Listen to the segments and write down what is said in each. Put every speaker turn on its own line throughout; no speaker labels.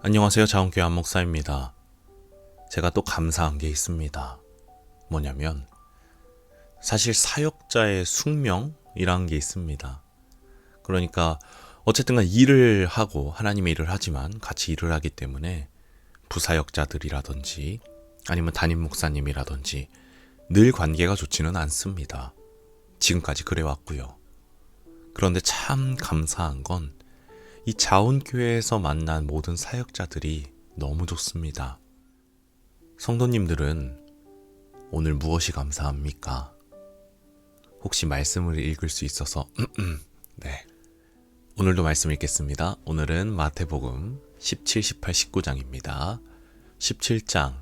안녕하세요. 자원교회 안목사입니다. 제가 또 감사한 게 있습니다. 뭐냐면 사실 사역자의 숙명이라는 게 있습니다. 그러니까 어쨌든 일을 하고 하나님의 일을 하지만 같이 일을 하기 때문에 부사역자들이라든지 아니면 담임 목사님이라든지 늘 관계가 좋지는 않습니다. 지금까지 그래왔고요. 그런데 참 감사한 건 이 자원교회에서 만난 모든 사역자들이 너무 좋습니다. 성도님들은 오늘 무엇이 감사합니까? 혹시 말씀을 읽을 수 있어서 네. 오늘도 말씀 읽겠습니다. 오늘은 마태복음 17, 18, 19장입니다. 17장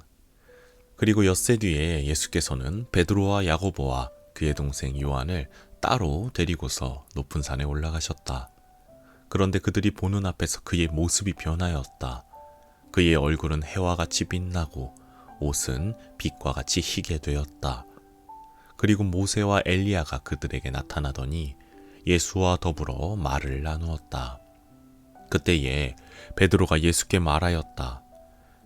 그리고 엿새 뒤에 예수께서는 베드로와 야고보와 그의 동생 요한을 따로 데리고서 높은 산에 올라가셨다. 그런데 그들이 보는 앞에서 그의 모습이 변하였다. 그의 얼굴은 해와 같이 빛나고 옷은 빛과 같이 희게 되었다. 그리고 모세와 엘리야가 그들에게 나타나더니 예수와 더불어 말을 나누었다. 그때에 베드로가 예수께 말하였다.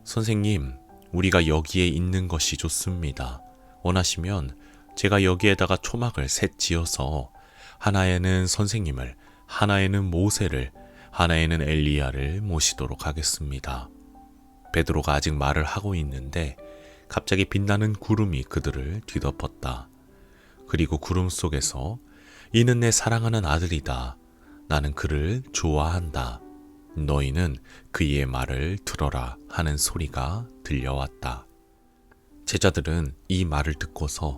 선생님, 우리가 여기에 있는 것이 좋습니다. 원하시면 제가 여기에다가 초막을 셋 지어서 하나에는 선생님을, 하나에는 모세를, 하나에는 엘리야를 모시도록 하겠습니다. 베드로가 아직 말을 하고 있는데 갑자기 빛나는 구름이 그들을 뒤덮었다. 그리고 구름 속에서 이는 내 사랑하는 아들이다. 나는 그를 좋아한다. 너희는 그의 말을 들어라 하는 소리가 들려왔다. 제자들은 이 말을 듣고서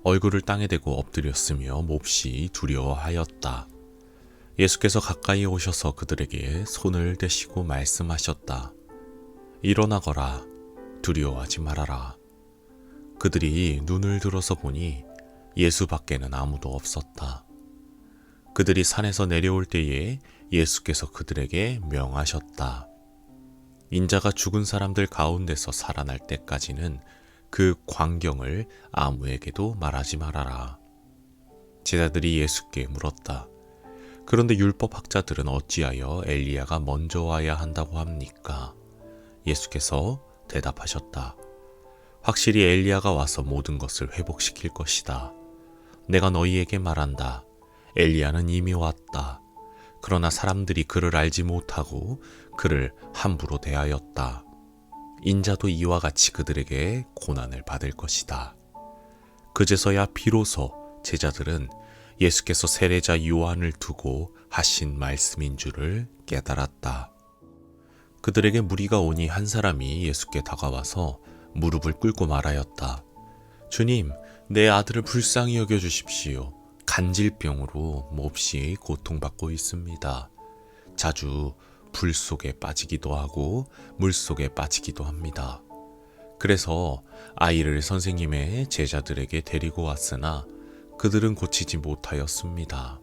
얼굴을 땅에 대고 엎드렸으며 몹시 두려워하였다. 예수께서 가까이 오셔서 그들에게 손을 대시고 말씀하셨다. 일어나거라. 두려워하지 말아라. 그들이 눈을 들어서 보니 예수 밖에는 아무도 없었다. 그들이 산에서 내려올 때에 예수께서 그들에게 명하셨다. 인자가 죽은 사람들 가운데서 살아날 때까지는 그 광경을 아무에게도 말하지 말아라. 제자들이 예수께 물었다. 그런데 율법학자들은 어찌하여 엘리야가 먼저 와야 한다고 합니까? 예수께서 대답하셨다. 확실히 엘리야가 와서 모든 것을 회복시킬 것이다. 내가 너희에게 말한다. 엘리야는 이미 왔다. 그러나 사람들이 그를 알지 못하고 그를 함부로 대하였다. 인자도 이와 같이 그들에게 고난을 받을 것이다. 그제서야 비로소 제자들은 예수께서 세례자 요한을 두고 하신 말씀인 줄을 깨달았다. 그들에게 무리가 오니 한 사람이 예수께 다가와서 무릎을 꿇고 말하였다. 주님, 내 아들을 불쌍히 여겨주십시오. 간질병으로 몹시 고통받고 있습니다. 자주 불 속에 빠지기도 하고 물 속에 빠지기도 합니다. 그래서 아이를 선생님의 제자들에게 데리고 왔으나 그들은 고치지 못하였습니다.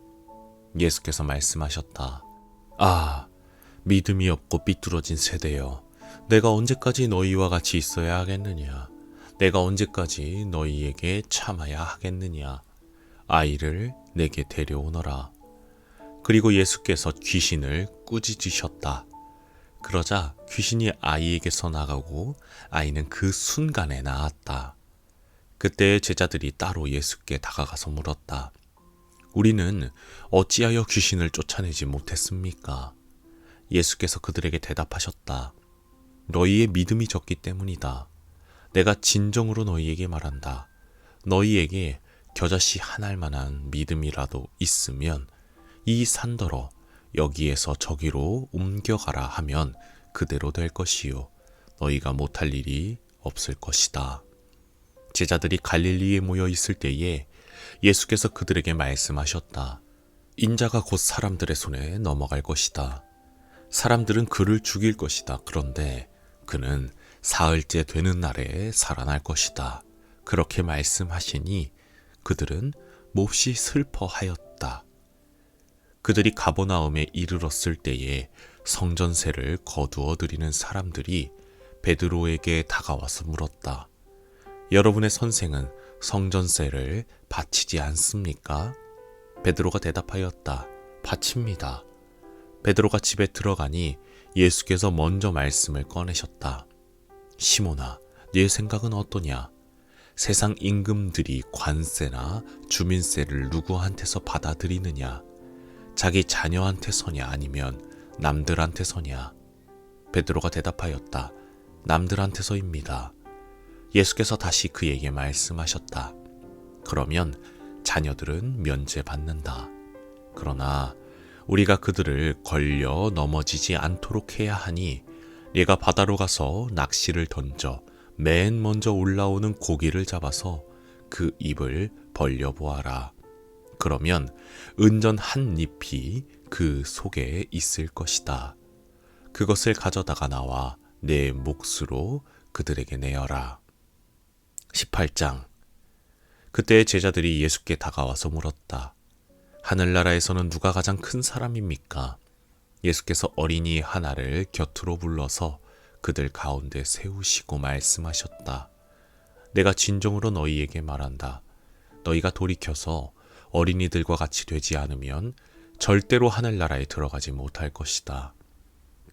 예수께서 말씀하셨다. 아, 믿음이 없고 삐뚤어진 세대여. 내가 언제까지 너희와 같이 있어야 하겠느냐? 내가 언제까지 너희에게 참아야 하겠느냐? 아이를 내게 데려오너라. 그리고 예수께서 귀신을 꾸짖으셨다. 그러자 귀신이 아이에게서 나가고 아이는 그 순간에 나았다. 그때 제자들이 따로 예수께 다가가서 물었다. 우리는 어찌하여 귀신을 쫓아내지 못했습니까? 예수께서 그들에게 대답하셨다. 너희의 믿음이 적기 때문이다. 내가 진정으로 너희에게 말한다. 너희에게 겨자씨 한 알만한 믿음이라도 있으면 이 산더러 여기에서 저기로 옮겨가라 하면 그대로 될 것이요. 너희가 못할 일이 없을 것이다. 제자들이 갈릴리에 모여 있을 때에 예수께서 그들에게 말씀하셨다. 인자가 곧 사람들의 손에 넘어갈 것이다. 사람들은 그를 죽일 것이다. 그런데 그는 사흘째 되는 날에 살아날 것이다. 그렇게 말씀하시니 그들은 몹시 슬퍼하였다. 그들이 가버나움에 이르렀을 때에 성전세를 거두어 드리는 사람들이 베드로에게 다가와서 물었다. 여러분의 선생은 성전세를 바치지 않습니까? 베드로가 대답하였다. 바칩니다. 베드로가 집에 들어가니 예수께서 먼저 말씀을 꺼내셨다. 시몬아, 네 생각은 어떠냐? 세상 임금들이 관세나 주민세를 누구한테서 받아들이느냐? 자기 자녀한테서냐 아니면 남들한테서냐? 베드로가 대답하였다. 남들한테서입니다. 예수께서 다시 그에게 말씀하셨다. 그러면 자녀들은 면제받는다. 그러나 우리가 그들을 걸려 넘어지지 않도록 해야 하니 네가 바다로 가서 낚시를 던져 맨 먼저 올라오는 고기를 잡아서 그 입을 벌려보아라. 그러면 은전 한 잎이 그 속에 있을 것이다. 그것을 가져다가 나와 내 몫으로 그들에게 내어라. 18장. 그때 제자들이 예수께 다가와서 물었다. 하늘나라에서는 누가 가장 큰 사람입니까? 예수께서 어린이 하나를 곁으로 불러서 그들 가운데 세우시고 말씀하셨다. 내가 진정으로 너희에게 말한다. 너희가 돌이켜서 어린이들과 같이 되지 않으면 절대로 하늘나라에 들어가지 못할 것이다.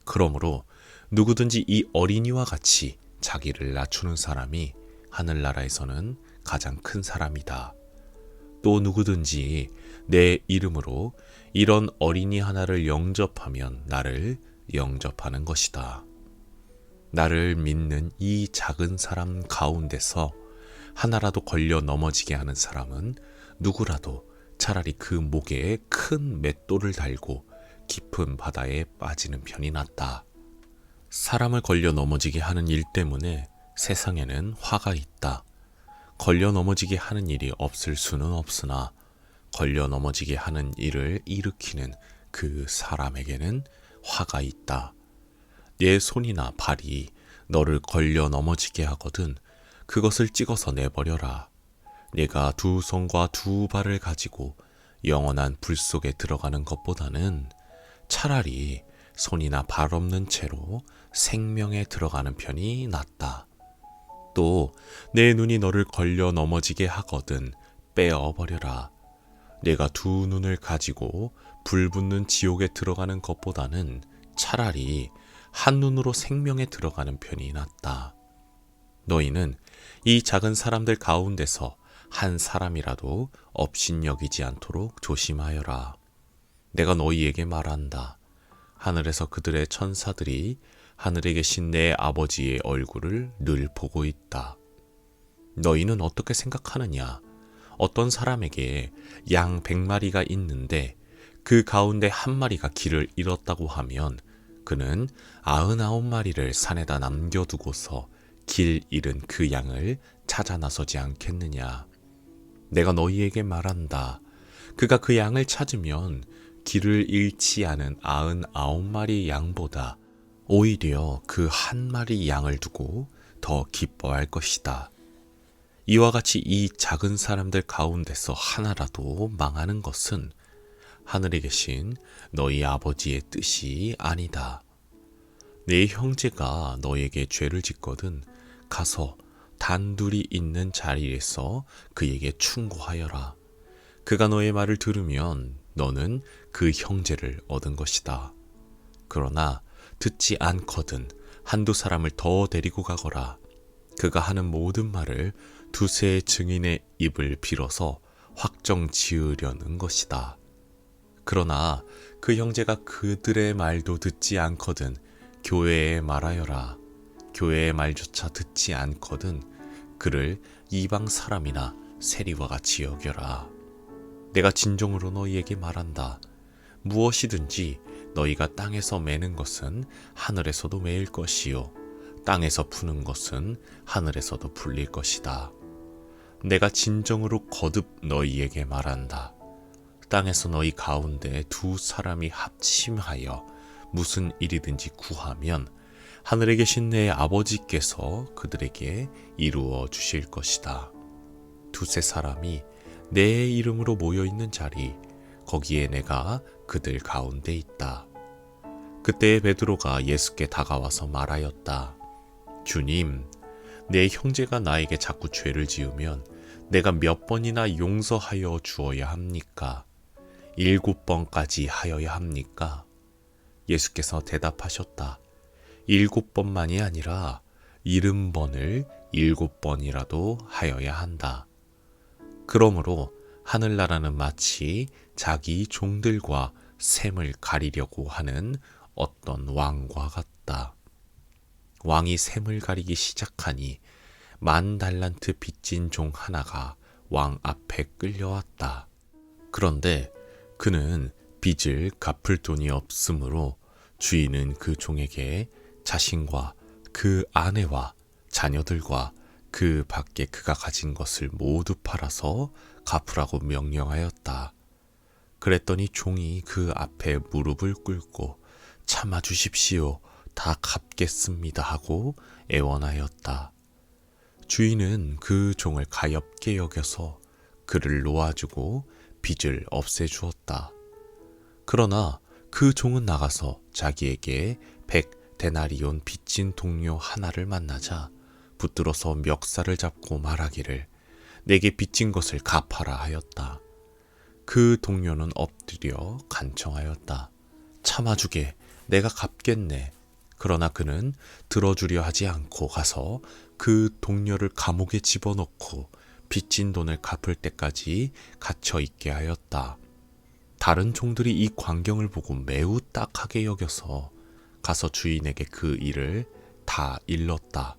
그러므로 누구든지 이 어린이와 같이 자기를 낮추는 사람이 하늘나라에서는 가장 큰 사람이다. 또 누구든지 내 이름으로 이런 어린이 하나를 영접하면 나를 영접하는 것이다. 나를 믿는 이 작은 사람 가운데서 하나라도 걸려 넘어지게 하는 사람은 누구라도 차라리 그 목에 큰 맷돌을 달고 깊은 바다에 빠지는 편이 낫다. 사람을 걸려 넘어지게 하는 일 때문에 세상에는 화가 있다. 걸려 넘어지게 하는 일이 없을 수는 없으나 걸려 넘어지게 하는 일을 일으키는 그 사람에게는 화가 있다. 내 손이나 발이 너를 걸려 넘어지게 하거든 그것을 찍어서 내버려라. 내가 두 손과 두 발을 가지고 영원한 불 속에 들어가는 것보다는 차라리 손이나 발 없는 채로 생명에 들어가는 편이 낫다. 또 내 눈이 너를 걸려 넘어지게 하거든 빼어버려라. 내가 두 눈을 가지고 불 붙는 지옥에 들어가는 것보다는 차라리 한 눈으로 생명에 들어가는 편이 낫다. 너희는 이 작은 사람들 가운데서 한 사람이라도 업신여기지 않도록 조심하여라. 내가 너희에게 말한다. 하늘에서 그들의 천사들이 하늘에 계신 내 아버지의 얼굴을 늘 보고 있다. 너희는 어떻게 생각하느냐? 어떤 사람에게 양 100마리가 있는데 그 가운데 한 마리가 길을 잃었다고 하면 그는 99마리를 산에다 남겨두고서 길 잃은 그 양을 찾아 나서지 않겠느냐? 내가 너희에게 말한다. 그가 그 양을 찾으면 길을 잃지 않은 99마리 양보다 오히려 그 한 마리 양을 두고 더 기뻐할 것이다. 이와 같이 이 작은 사람들 가운데서 하나라도 망하는 것은 하늘에 계신 너희 아버지의 뜻이 아니다. 내 형제가 너에게 죄를 짓거든 가서 단둘이 있는 자리에서 그에게 충고하여라. 그가 너의 말을 들으면 너는 그 형제를 얻은 것이다. 그러나 듣지 않거든 한두 사람을 더 데리고 가거라. 그가 하는 모든 말을 두세 증인의 입을 빌어서 확정 지으려는 것이다. 그러나 그 형제가 그들의 말도 듣지 않거든 교회에 말하여라. 교회의 말조차 듣지 않거든 그를 이방 사람이나 세리와 같이 여겨라. 내가 진정으로 너희에게 말한다. 무엇이든지 너희가 땅에서 매는 것은 하늘에서도 매일 것이요 땅에서 푸는 것은 하늘에서도 풀릴 것이다. 내가 진정으로 거듭 너희에게 말한다. 땅에서 너희 가운데 두 사람이 합심하여 무슨 일이든지 구하면 하늘에 계신 내 아버지께서 그들에게 이루어 주실 것이다. 두세 사람이 내 이름으로 모여있는 자리 거기에 내가 그들 가운데 있다. 그때 베드로가 예수께 다가와서 말하였다. 주님, 내 형제가 나에게 자꾸 죄를 지으면 내가 몇 번이나 용서하여 주어야 합니까? 7번까지 하여야 합니까? 예수께서 대답하셨다. 7번만이 아니라 70번을 7번이라도 하여야 한다. 그러므로 하늘나라는 마치 자기 종들과 셈을 가리려고 하는 어떤 왕과 같다. 왕이 셈을 가리기 시작하니 10,000달란트 빚진 종 하나가 왕 앞에 끌려왔다. 그런데 그는 빚을 갚을 돈이 없으므로 주인은 그 종에게 자신과 그 아내와 자녀들과 그 밖에 그가 가진 것을 모두 팔아서 갚으라고 명령하였다. 그랬더니 종이 그 앞에 무릎을 꿇고 참아주십시오. 다 갚겠습니다 하고 애원하였다. 주인은 그 종을 가엾게 여겨서 그를 놓아주고 빚을 없애주었다. 그러나 그 종은 나가서 자기에게 100데나리온 빚진 동료 하나를 만나자 붙들어서 멱살을 잡고 말하기를 내게 빚진 것을 갚아라 하였다. 그 동료는 엎드려 간청하였다. 참아주게, 내가 갚겠네. 그러나 그는 들어주려 하지 않고 가서 그 동료를 감옥에 집어넣고 빚진 돈을 갚을 때까지 갇혀 있게 하였다. 다른 종들이 이 광경을 보고 매우 딱하게 여겨서 가서 주인에게 그 일을 다 일렀다.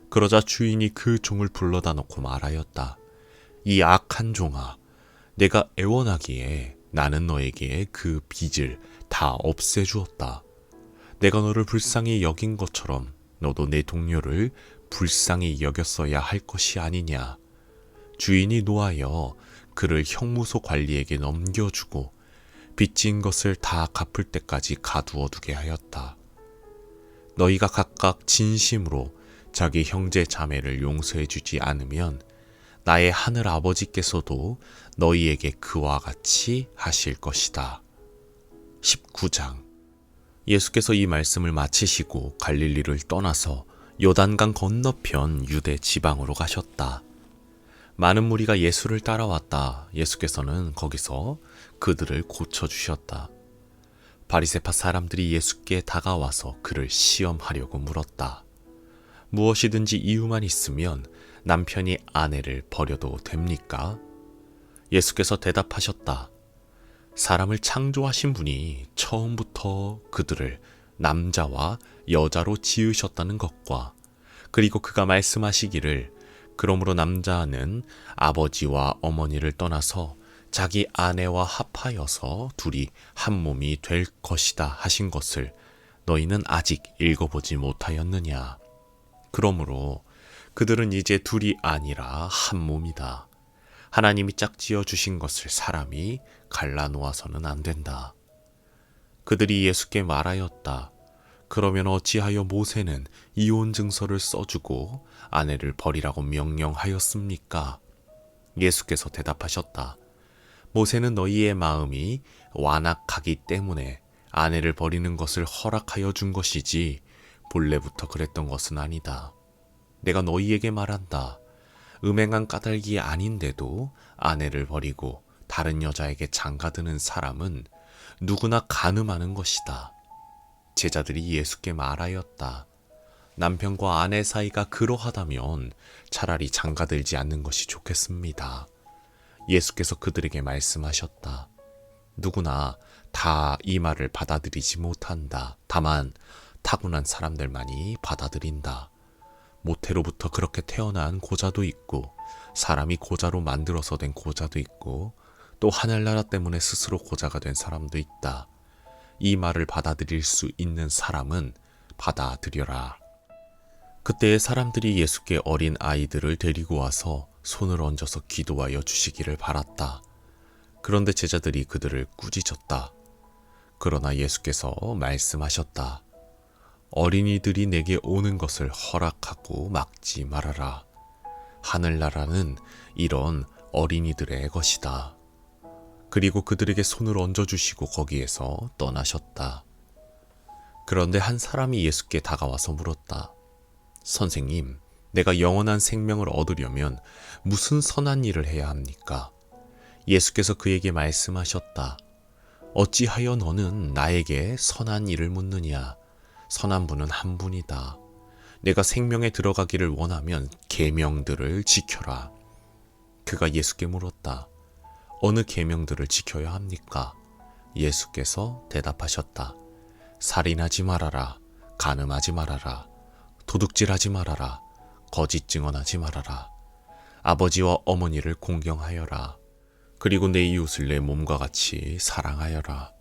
그러자 주인이 그 종을 불러다 놓고 말하였다. 이 악한 종아, 내가 애원하기에 나는 너에게 그 빚을 다 없애주었다. 내가 너를 불쌍히 여긴 것처럼 너도 내 동료를 불쌍히 여겼어야 할 것이 아니냐. 주인이 노하여 그를 형무소 관리에게 넘겨주고 빚진 것을 다 갚을 때까지 가두어 두게 하였다. 너희가 각각 진심으로 자기 형제 자매를 용서해 주지 않으면 나의 하늘 아버지께서도 너희에게 그와 같이 하실 것이다. 19장. 예수께서 이 말씀을 마치시고 갈릴리를 떠나서 요단강 건너편 유대 지방으로 가셨다. 많은 무리가 예수를 따라왔다. 예수께서는 거기서 그들을 고쳐주셨다. 바리새파 사람들이 예수께 다가와서 그를 시험하려고 물었다. 무엇이든지 이유만 있으면 남편이 아내를 버려도 됩니까? 예수께서 대답하셨다. 사람을 창조하신 분이 처음부터 그들을 남자와 여자로 지으셨다는 것과 그리고 그가 말씀하시기를 그러므로 남자는 아버지와 어머니를 떠나서 자기 아내와 합하여서 둘이 한 몸이 될 것이다 하신 것을 너희는 아직 읽어보지 못하였느냐. 그러므로 그들은 이제 둘이 아니라 한 몸이다. 하나님이 짝지어 주신 것을 사람이 갈라놓아서는 안 된다. 그들이 예수께 말하였다. 그러면 어찌하여 모세는 이혼 증서를 써주고 아내를 버리라고 명령하였습니까? 예수께서 대답하셨다. 모세는 너희의 마음이 완악하기 때문에 아내를 버리는 것을 허락하여 준 것이지 본래부터 그랬던 것은 아니다. 내가 너희에게 말한다. 음행한 까닭이 아닌데도 아내를 버리고 다른 여자에게 장가드는 사람은 누구나 간음하는 것이다. 제자들이 예수께 말하였다. 남편과 아내 사이가 그러하다면 차라리 장가들지 않는 것이 좋겠습니다. 예수께서 그들에게 말씀하셨다. 누구나 다 이 말을 받아들이지 못한다. 다만 타고난 사람들만이 받아들인다. 모태로부터 그렇게 태어난 고자도 있고 사람이 고자로 만들어서 된 고자도 있고 또 하늘나라 때문에 스스로 고자가 된 사람도 있다. 이 말을 받아들일 수 있는 사람은 받아들여라. 그때의 사람들이 예수께 어린 아이들을 데리고 와서 손을 얹어서 기도하여 주시기를 바랐다. 그런데 제자들이 그들을 꾸짖었다. 그러나 예수께서 말씀하셨다. 어린이들이 내게 오는 것을 허락하고 막지 말아라. 하늘나라는 이런 어린이들의 것이다. 그리고 그들에게 손을 얹어주시고 거기에서 떠나셨다. 그런데 한 사람이 예수께 다가와서 물었다. 선생님, 내가 영원한 생명을 얻으려면 무슨 선한 일을 해야 합니까? 예수께서 그에게 말씀하셨다. 어찌하여 너는 나에게 선한 일을 묻느냐? 선한 분은 한 분이다. 내가 생명에 들어가기를 원하면 계명들을 지켜라. 그가 예수께 물었다. 어느 계명들을 지켜야 합니까? 예수께서 대답하셨다. 살인하지 말아라. 간음하지 말아라. 도둑질하지 말아라. 거짓 증언하지 말아라. 아버지와 어머니를 공경하여라. 그리고 내 이웃을 내 몸과 같이 사랑하여라.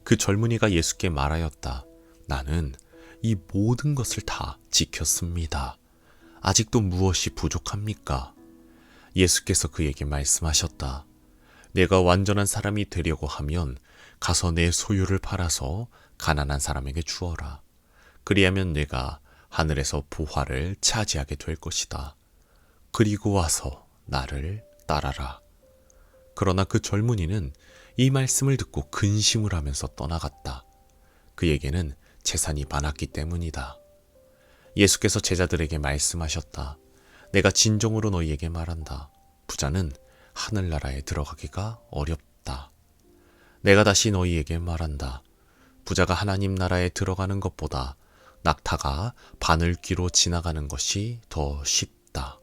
그 젊은이가 예수께 말하였다. 나는 이 모든 것을 다 지켰습니다. 아직도 무엇이 부족합니까? 예수께서 그에게 말씀하셨다. 내가 완전한 사람이 되려고 하면 가서 내 소유를 팔아서 가난한 사람에게 주어라. 그리하면 내가 하늘에서 부활을 차지하게 될 것이다. 그리고 와서 나를 따라라. 그러나 그 젊은이는 이 말씀을 듣고 근심을 하면서 떠나갔다. 그에게는 재산이 많았기 때문이다. 예수께서 제자들에게 말씀하셨다. 내가 진정으로 너희에게 말한다. 부자는 하늘나라에 들어가기가 어렵다. 내가 다시 너희에게 말한다. 부자가 하나님 나라에 들어가는 것보다 낙타가 바늘귀로 지나가는 것이 더 쉽다.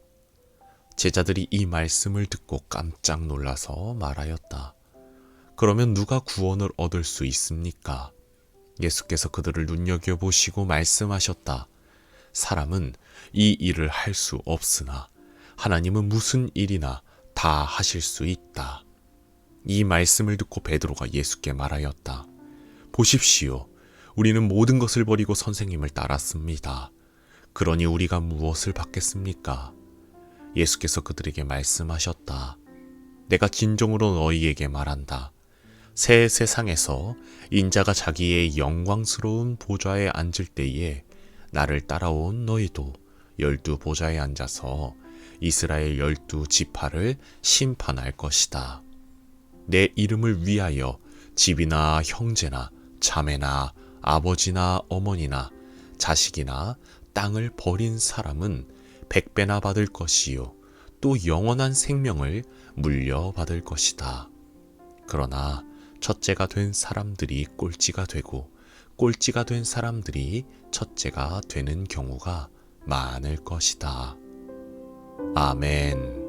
제자들이 이 말씀을 듣고 깜짝 놀라서 말하였다. 그러면 누가 구원을 얻을 수 있습니까? 예수께서 그들을 눈여겨보시고 말씀하셨다. 사람은 이 일을 할 수 없으나 하나님은 무슨 일이나 다 하실 수 있다. 이 말씀을 듣고 베드로가 예수께 말하였다. 보십시오. 우리는 모든 것을 버리고 선생님을 따랐습니다. 그러니 우리가 무엇을 받겠습니까? 예수께서 그들에게 말씀하셨다. 내가 진정으로 너희에게 말한다. 새 세상에서 인자가 자기의 영광스러운 보좌에 앉을 때에 나를 따라온 너희도 12 보좌에 앉아서 이스라엘 12 지파를 심판할 것이다. 내 이름을 위하여 집이나 형제나 자매나 아버지나 어머니나 자식이나 땅을 버린 사람은 100배나 받을 것이요 또 영원한 생명을 물려받을 것이다. 그러나 첫째가 된 사람들이 꼴찌가 되고 꼴찌가 된 사람들이 첫째가 되는 경우가 많을 것이다. 아멘.